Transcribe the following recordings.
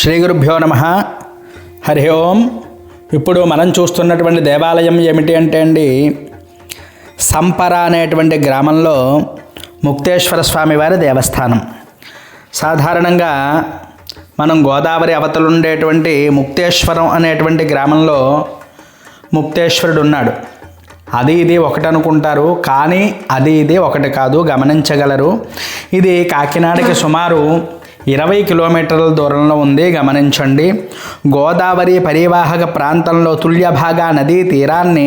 శ్రీ గురుభ్యో నమః. హరి ఓం. ఇప్పుడు మనం చూస్తున్నటువంటి దేవాలయం ఏమిటి అంటే అండి, సంపర అనేటువంటి గ్రామంలో ముక్తేశ్వర స్వామి వారి దేవస్థానం. సాధారణంగా మనం గోదావరి అవతలు ఉండేటువంటి ముక్తేశ్వరం అనేటువంటి గ్రామంలో ముక్తేశ్వరుడు ఉన్నాడు. అది ఇది ఒకటి అనుకుంటారు, కానీ అది ఇది ఒకటి కాదు, గమనించగలరు. ఇది కాకినాడకి సుమారు 20 కిలోమీటర్ల దూరంలో ఉంది, గమనించండి. గోదావరి పరివాహక ప్రాంతంలో తుల్యభాగా నదీ తీరాన్ని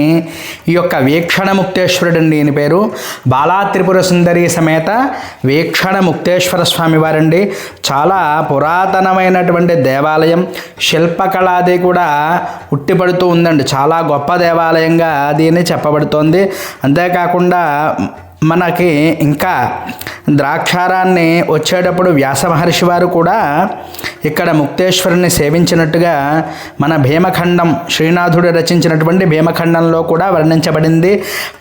ఈ యొక్క వీక్షణ ముక్తేశ్వరుడు అండి ఈయన పేరు. బాలా త్రిపుర సుందరి సమేత వీక్షణ ముక్తేశ్వర స్వామి వారండి. చాలా పురాతనమైనటువంటి దేవాలయం, శిల్పకళాది కూడా ఉట్టిపడుతూ ఉందండి. చాలా గొప్ప దేవాలయంగా దీన్ని చెప్పబడుతోంది. అంతేకాకుండా మనకి ఇంకా ద్రాక్షారాన్ని వచ్చేటప్పుడు వ్యాస మహర్షి వారు కూడా ఇక్కడ ముక్తేశ్వరుని సేవించినట్టుగా మన భీమఖండం, శ్రీనాథుడు రచించినటువంటి భీమఖండంలో కూడా వర్ణించబడింది.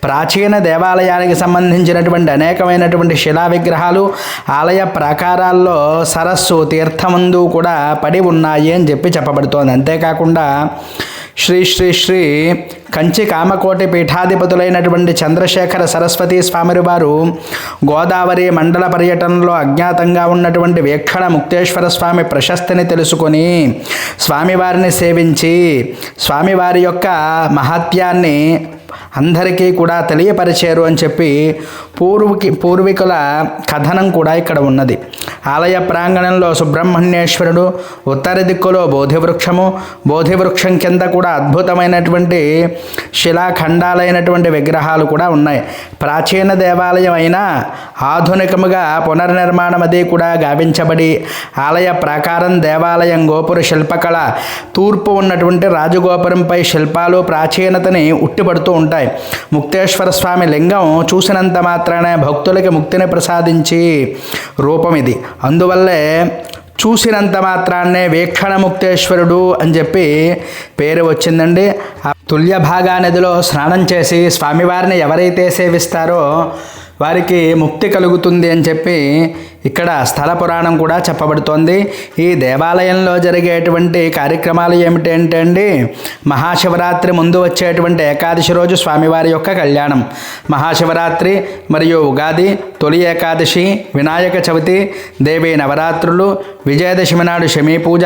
ప్రాచీన దేవాలయానికి సంబంధించినటువంటి అనేకమైనటువంటి శిలా విగ్రహాలు ఆలయ ప్రాకారాల్లో సరస్సు తీర్థమందు కూడా పడి ఉన్నాయి అని చెప్పబడుతోంది. అంతేకాకుండా శ్రీ శ్రీ శ్రీ కంచి కామకోటి పీఠాధిపతులైనటువంటి చంద్రశేఖర సరస్వతి స్వామి వారు గోదావరి మండల పర్యటనలో అజ్ఞాతంగా ఉన్నటువంటి వీక్షణ ముక్తేశ్వర స్వామి ప్రశస్తిని తెలుసుకొని స్వామివారిని సేవించి స్వామివారి యొక్క మహత్యాన్ని అందరికీ కూడా తెలియపరిచారు అని చెప్పి పూర్వీకుల కథనం కూడా ఇక్కడ ఉన్నది. ఆలయ ప్రాంగణంలో సుబ్రహ్మణ్యేశ్వరుడు, ఉత్తర దిక్కులో బోధివృక్షము, బోధివృక్షం కింద కూడా అద్భుతమైనటువంటి శిలాఖండాలైనటువంటి విగ్రహాలు కూడా ఉన్నాయి. ప్రాచీన దేవాలయం అయినా ఆధునికముగా పునర్నిర్మాణం అది కూడా గావించబడి ఆలయ ప్రాకారం, దేవాలయం గోపుర శిల్పకళ, తూర్పు ఉన్నటువంటి రాజగోపురంపై శిల్పాలు ప్రాచీనతని ఉట్టిపడుతూ ఉంటాయి. ముక్తేశ్వర స్వామి లింగం చూసినంత మాత్రానే భక్తులకి ముక్తిని ప్రసాదించి రూపం ఇది. అందువల్లే చూసినంత మాత్రాన్నే వీక్షణ ముక్తేశ్వరుడు అని చెప్పి పేరు వచ్చిందండి. ఆ తుల్యభాగా నదిలో స్నానం చేసి స్వామివారిని ఎవరైతే సేవిస్తారో వారికి ముక్తి కలుగుతుంది అని చెప్పి ఇక్కడ స్థల పురాణం కూడా చెప్పబడుతోంది. ఈ దేవాలయంలో జరిగేటువంటి కార్యక్రమాలు ఏమిటి అంటే అండి, మహాశివరాత్రి ముందు వచ్చేటువంటి ఏకాదశి రోజు స్వామివారి యొక్క కళ్యాణం, మహాశివరాత్రి మరియు ఉగాది, తొలి ఏకాదశి, వినాయక చవితి, దేవీ నవరాత్రులు, విజయదశమి నాడు శమీ పూజ,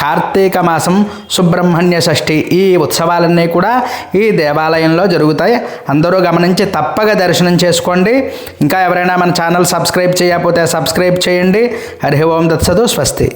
కార్తీక మాసం సుబ్రహ్మణ్య షష్ఠి, ఈ ఉత్సవాలన్నీ కూడా ఈ దేవాలయంలో జరుగుతాయి. అందరూ గమనించి తప్పక దర్శనం చేసుకోండి. ఇంకా ఎవరైనా మన ఛానల్ సబ్స్క్రైబ్ చేయకపోతే సబ్స్క్రైబ్ చేయండి. హరి ఓం తత్సదు. స్వస్తి.